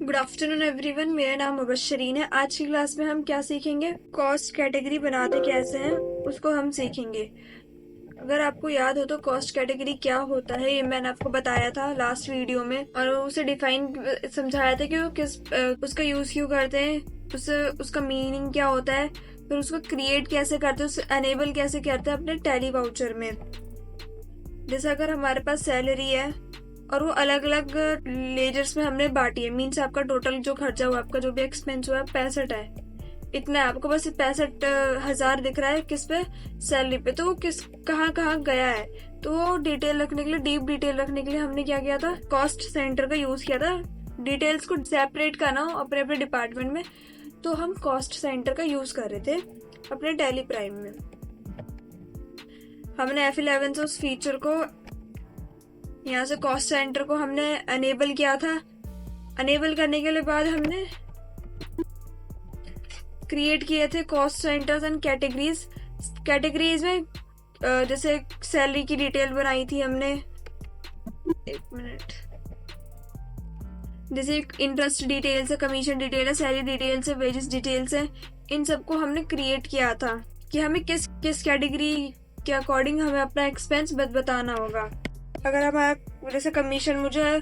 Good afternoon everyone, मेरा नाम मुबशरीन है। आज की क्लास में हम क्या सीखेंगे? कॉस्ट कैटेगरी बनाते कैसे हैं उसको हम सीखेंगे। अगर आपको याद हो तो कॉस्ट कैटेगरी क्या होता है ये मैंने आपको बताया था लास्ट वीडियो में, और उसे डिफाइन समझाया था कि वो उसका यूज क्यों करते हैं, उसका मीनिंग क्या होता है, फिर उसको क्रिएट कैसे करते हैं, उसे अनेबल कैसे करते हैं अपने टैली वाउचर में। जैसे अगर हमारे पास सैलरी है और वो अलग अलग लेजर्स में हमने बांटी है, मीन्स आपका टोटल जो खर्चा हुआ, आपका जो भी एक्सपेंस हुआ है 65 है, इतना है। आपको बस 65,000 दिख रहा है किस पे? सैलरी पे। तो वो किस कहाँ कहाँ गया है, तो वो डिटेल रखने के लिए, डीप डिटेल रखने के लिए हमने क्या किया था? कॉस्ट सेंटर का यूज किया था। डिटेल्स को सेपरेट करना हो अपने अपने डिपार्टमेंट में, तो हम कॉस्ट सेंटर का यूज कर रहे थे अपने टैली प्राइम में। हमने F11 से उस फीचर को, यहाँ से कॉस्ट सेंटर को हमने अनेबल किया था। अनेबल करने के लिए बाद हमने क्रिएट किए थे cost centres and categories. Categories में जैसे सैलरी की डिटेल बनाई थी हमने, एक मिनट, जैसे इंटरेस्ट डिटेल्स है, कमीशन डिटेल है, सैलरी डिटेल्स है, वेजेस डिटेल्स है, इन सबको हमने क्रिएट किया था कि हमें किस किस कैटेगरी के अकॉर्डिंग हमें अपना एक्सपेंस बताना होगा। अगर हमारा जैसे कमीशन, मुझे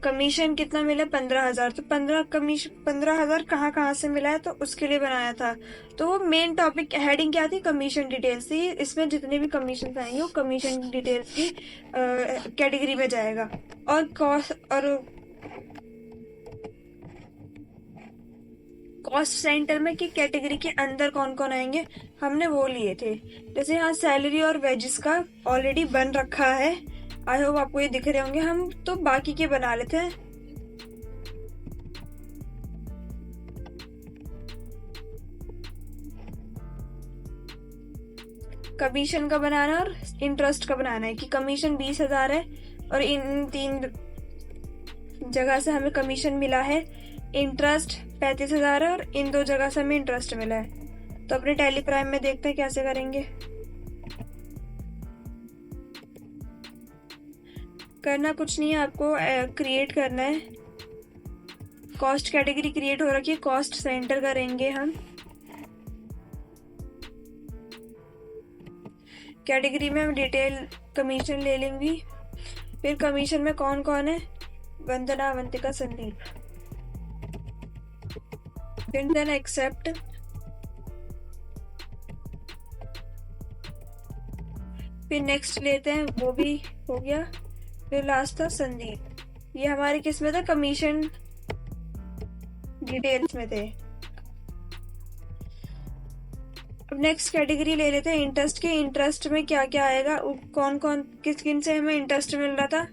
कमीशन कितना मिला? 15,000। तो 15,000 कहाँ कहाँ से मिला है, तो उसके लिए बनाया था। तो वो मेन टॉपिक हेडिंग क्या थी? कमीशन डिटेल्स थी। इसमें जितने भी कमीशन आएंगे वो कमीशन डिटेल्स की कैटेगरी में जाएगा। और कॉस्ट सेंटर में की कैटेगरी के अंदर कौन कौन आएंगे हमने वो लिए थे। जैसे यहाँ सैलरी और वेजेस का ऑलरेडी बन रखा है, आई होप आपको ये दिख रहे होंगे। हम तो बाकी के बना लेते हैं। कमीशन का बनाना और इंटरेस्ट का बनाना है कि कमीशन 20,000 है और इन 3 जगह से हमें कमीशन मिला है। इंटरेस्ट 35,000 है और इन 2 जगह से हमें इंटरेस्ट मिला है। तो अपने टैली प्राइम में देखते हैं कैसे करेंगे। करना कुछ नहीं है, आपको क्रिएट करना है। कॉस्ट कैटेगरी क्रिएट हो रखी है, कॉस्ट सेंटर करेंगे हम। कैटेगरी में हम डिटेल कमीशन ले लेंगे। फिर कमीशन में कौन कौन है? वंदना, अवंतिका, संदीप। फिर देन एक्सेप्ट। फिर नेक्स्ट लेते हैं, वो भी हो गया। फिर लास्ट था संदीप। ये हमारे किस में था? कमीशन डिटेल्स में थे। अब नेक्स्ट कैटेगरी ले लेते हैं इंटरेस्ट के। इंटरेस्ट में क्या क्या आएगा, कौन कौन किस किन से हमें इंटरेस्ट मिल रहा था?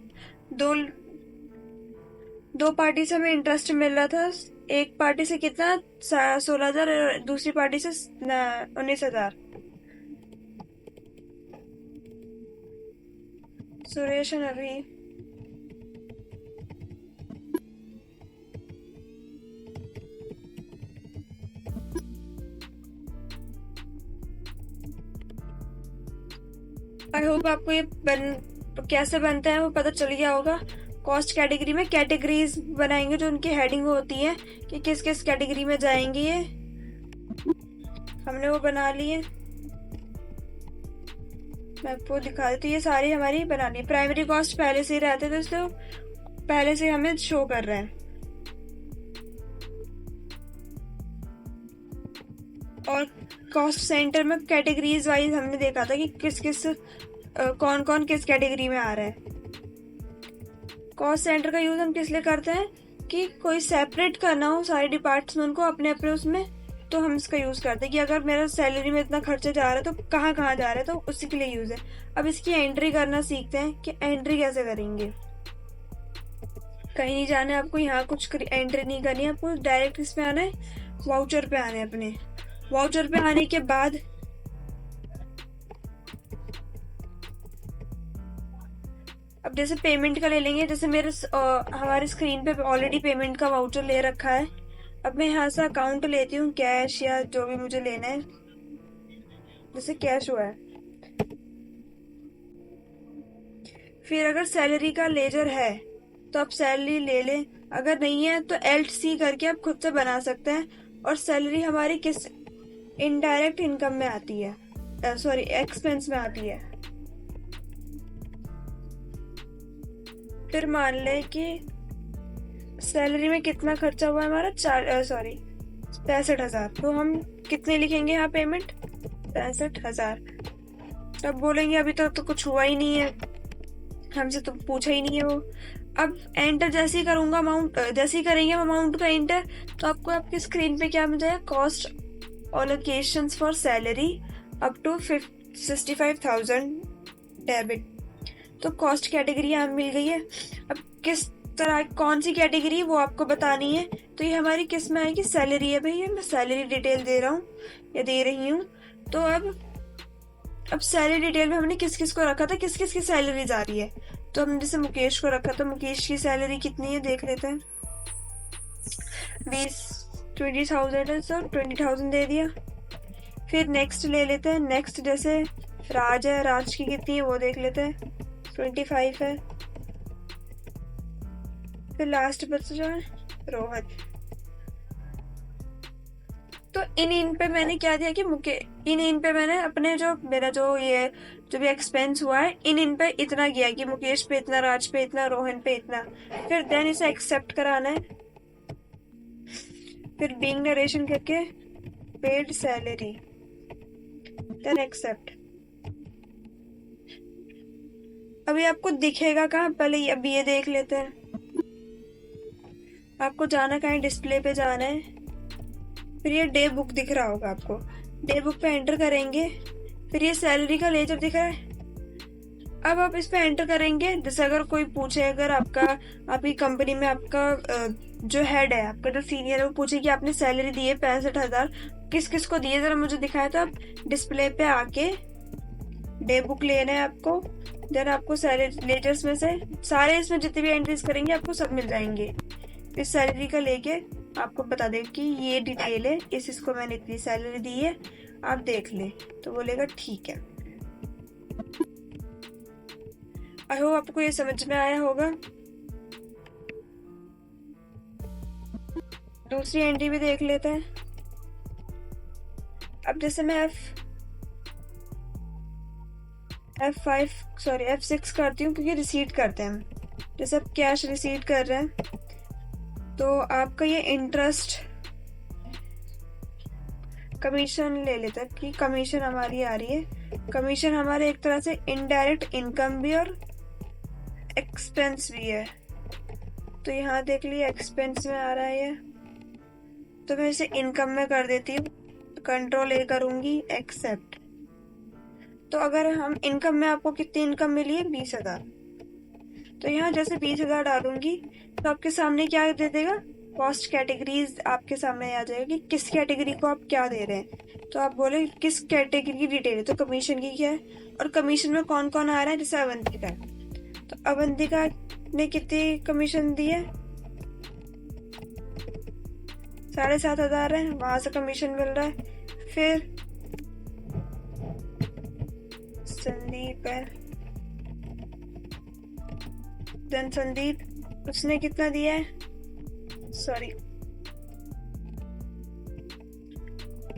दो पार्टी से हमें इंटरेस्ट मिल रहा था। एक पार्टी से कितना? 16,000 और दूसरी पार्टी से 19,000। सुरेश और अभी आई होप आपको ये कैसे बनता है वो पता चल गया होगा। कॉस्ट कैटेगरी में कैटेगरीज बनाएंगे जो उनकी हेडिंग होती है कि किस किस कैटेगरी में जाएंगे। ये हमने वो बना लिए। मैं आपको दिखा देती हूँ, ये सारी हमारी बना ली। प्राइमरी कॉस्ट पहले से ही रहते थे, तो पहले से हमें शो कर रहे हैं। और कॉस्ट सेंटर में कैटेगरीज वाइज हमने देखा था कि किस किस कौन कौन किस कैटेगरी में आ रहा है। कॉस्ट सेंटर का यूज हम किस लिए करते हैं कि कोई सेपरेट करना हो सारे डिपार्टमेंट को अपने अपने उसमें, तो हम इसका यूज करते हैं कि अगर मेरा सैलरी में इतना खर्चा जा रहा है तो कहाँ कहाँ जा रहा है, तो उसी के लिए यूज है। अब इसकी एंट्री करना सीखते हैं कि एंट्री कैसे करेंगे। कहीं नहीं जाना है आपको, यहाँ कुछ एंट्री नहीं करनी है आपको, डायरेक्ट इस पे आना है, वाउचर पे आना है। अपने वाउचर पे आने के बाद अब जैसे पेमेंट का ले लेंगे। जैसे मेरे हमारे स्क्रीन पे ऑलरेडी पेमेंट का वाउचर ले रखा है। अब मैं यहाँ से अकाउंट लेती हूँ, कैश या जो भी मुझे लेना है। जैसे कैश हुआ है। फिर अगर सैलरी का लेजर है तो आप सैलरी ले लें। अगर नहीं है तो LC करके आप खुद से बना सकते हैं। और सैलरी हमारी किस इनडायरेक्ट इनकम में आती है, सॉरी एक्सपेंस में आती है। फिर मान लें कि सैलरी में कितना खर्चा हुआ है हमारा 65,000, तो हम कितने लिखेंगे यहाँ पेमेंट 65,000। तब बोलेंगे अभी तक तो कुछ हुआ ही नहीं है, हमसे तो पूछा ही नहीं है वो। अब एंटर जैसे ही करूंगा अमाउंट, जैसे ही करेंगे अमाउंट का एंटर, तो आपको आपकी स्क्रीन पे क्या मिल जाएगा, cost allocations for salary up to 65,000 debit. तो कॉस्ट कैटेगरी यहाँ मिल गई है। अब किस तरह कौन सी कैटेगरी वो आपको बतानी है। तो ये हमारी किस में आएगी, सैलरी है भैया, मैं सैलरी डिटेल दे रहा हूँ या दे रही हूँ। तो अब सैलरी डिटेल में हमने किस किस को रखा था, किस किस की सैलरी जा रही है। तो हमने जैसे मुकेश को रखा, तो मुकेश की सैलरी कितनी है देख लेते हैं। 20,000 है, तो 20,000 दे दिया। फिर नेक्स्ट ले लेते हैं। नेक्स्ट जैसे राज है, राज की कितनी है वो देख लेते हैं, 25 है। फिर लास्ट बचा जो है रोहन। तो इन पे मैंने क्या दिया कि इन पे मैंने अपने जो मेरा जो ये जो भी एक्सपेंस हुआ है इन पे इतना किया कि मुकेश पे इतना, राज पे इतना, रोहन पे इतना। फिर देन इसे एक्सेप्ट कराना है। फिर बीइंग नरेशन करके पेड सैलरी, देन एक्सेप्ट। अभी आपको दिखेगा कहाँ, पहले अभी ये देख लेते हैं। आपको जाना कहाँ है, डिस्प्ले पे जाना है। फिर ये डे बुक दिख रहा होगा आपको, डे बुक पे एंटर करेंगे। फिर ये सैलरी का लेजर दिख रहा है। अब आप इस पे एंटर करेंगे। जैसे अगर कोई पूछे, अगर आपकी कंपनी में आपका जो हेड है, आपका जो सीनियर है, वो पूछे कि आपने सैलरी दी है 65,000, किस किस को दिए जरा मुझे दिखाए, तो आप डिस्प्ले पे आके डे बुक लेना है आपको। देन आपको सैलरी लेजर्स में से सारे इसमें जितने भी एंट्रीज करेंगे आपको सब मिल जाएंगे। फिर सैलरी का लेके आपको बता देगा कि ये डिटेल है, इसको मैंने इतनी सैलरी दी है, आप देख ले। तो बोलेगा ठीक है। आई होप आपको ये समझ में आया होगा। दूसरी एंट्री भी देख लेते हैं। अब जैसे मैं F6 करती हूँ, क्योंकि रिसीट करते हैं। जैसे आप कैश रिसीट कर रहे हैं, तो आपका ये इंटरेस्ट कमीशन ले लेते हैं कि कमीशन हमारी आ रही है। कमीशन हमारे एक तरह से इनडायरेक्ट इनकम भी और एक्सपेंस भी है। तो यहाँ देख लिया एक्सपेंस में आ रहा है ये, तो मैं इसे इनकम में कर देती हूँ। कंट्रोल A करूंगी, एक्सेप्ट। तो अगर हम इनकम में, आपको कितनी इनकम मिली है 20,000, तो यहाँ जैसे 20,000 डालूंगी तो आपके सामने क्या दे देगा, कॉस्ट कैटेगरीज आपके सामने आ जाएगा कि किस कैटेगरी को आप क्या दे रहे हैं। तो आप बोले किस कैटेगरी की डिटेल है, तो कमीशन की क्या है, और कमीशन में कौन कौन आ रहा है। जैसे अवंतिका है, तो अवंतिका ने कितनी कमीशन दी है, 7,500 है, वहां से कमीशन मिल रहा है। फिर संदीप है, देन संदीप, उसने कितना दिया है,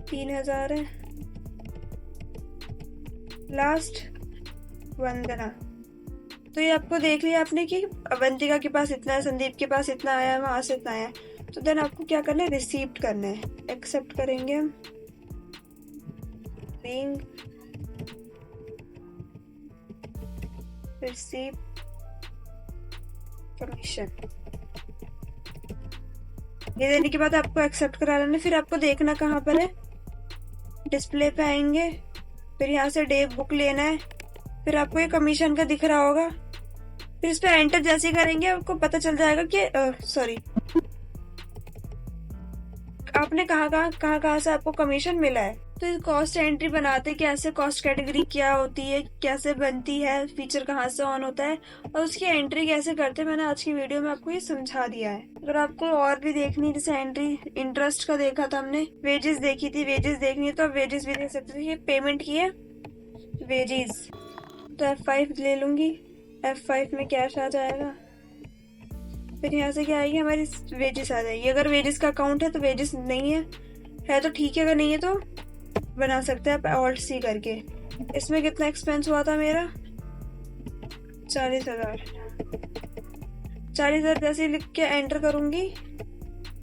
3,000 है। लास्ट वंदना। तो ये आपको देख लिया आपने कि अवंतिका के पास इतना है, संदीप के पास इतना आया, वहां से इतना आया। तो देन आपको क्या करना है, रिसीप्ट करना है। एक्सेप्ट करेंगे हम, रिसीप्ट कमीशन। ये देने के बाद आपको एक्सेप्ट करा लेना। फिर आपको देखना कहाँ पर है, डिस्प्ले पे आएंगे। फिर यहाँ से डे बुक लेना है। फिर आपको ये कमीशन का दिख रहा होगा। फिर इस पे एंटर जैसे करेंगे आपको पता चल जाएगा कि आपने कहाँ से आपको कमीशन मिला है। तो इस कॉस्ट एंट्री बनाते कैसे, कॉस्ट कैटेगरी क्या होती है, कैसे बनती है, फीचर कहाँ से ऑन होता है और उसकी एंट्री कैसे करते हैं, मैंने आज की वीडियो में आपको ये समझा दिया है। अगर आपको और भी देखनी, जैसे एंट्री इंटरेस्ट का देखा था हमने, वेजेस देखी थी, वेजेस देखनी है तो आप वेजेस भी देख सकते थे। ये पेमेंट की है वेजेस, तो F5 ले लूंगी। F5 में कैश आ जाएगा। फिर यहाँ से क्या आएगी, हमारी वेजेस आ जाएगी। अगर वेजेस का अकाउंट है तो वेजेस नहीं है तो ठीक है, अगर नहीं है तो बना सकते हैं आप ऑल्ट सी करके। इसमें कितना एक्सपेंस हुआ था मेरा, 40,000। 40,000 जैसे लिख के एंटर करूंगी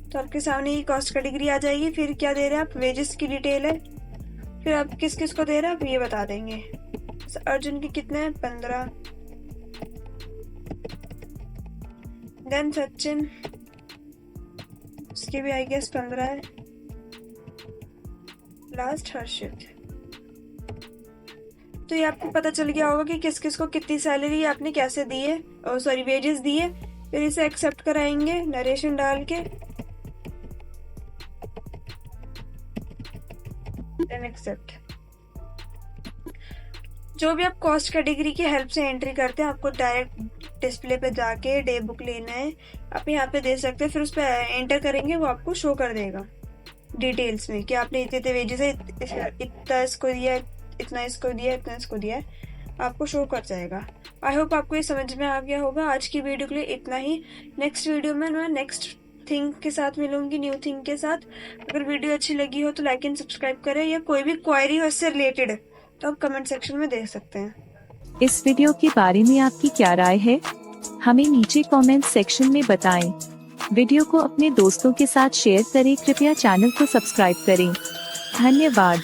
तो आपके सामने ये कॉस्ट कैटेगरी आ जाएगी। फिर क्या दे रहे हैं आप, वेजेस की डिटेल है, फिर आप किस किस को दे रहे हैं आप ये बता देंगे। अर्जुन के कितने हैं, 15। देन सचिन, उसके भी आई गेस 15 है। लास्ट हर्षित। तो ये आपको पता चल गया होगा कि किस किस को कितनी सैलरी आपने कैसे दी है, और सॉरी वेजेस दी है। फिर इसे एक्सेप्ट कराएंगे नरेशन डाल के, देन एक्सेप्ट। जो भी आप कॉस्ट कैटेगरी की हेल्प से एंट्री करते हैं, आपको डायरेक्ट डिस्प्ले पे जाके डे बुक लेना है, आप यहाँ पे दे सकते हैं। फिर उस पर एंटर करेंगे, वो आपको शो कर देगा डिटेल्स में कि आपने इतने इतने वेजेस है, इतना इसको दिया, इतना इसको दिया, इतना इसको दिया है, आपको शो कर जाएगा। आई होप आपको ये समझ में आ गया होगा। आज की वीडियो के लिए इतना ही। नेक्स्ट वीडियो में मैं नेक्स्ट थिंग के साथ मिलूंगी, न्यू थिंग के साथ। अगर वीडियो अच्छी लगी हो तो लाइक एंड सब्सक्राइब करें, या कोई भी क्वेरी हो इससे रिलेटेड तो आप कमेंट सेक्शन में दे सकते हैं। इस वीडियो के बारे में आपकी क्या राय है, हमें नीचे कमेंट सेक्शन में बताएं। वीडियो को अपने दोस्तों के साथ शेयर करें। कृपया चैनल को सब्सक्राइब करें। धन्यवाद।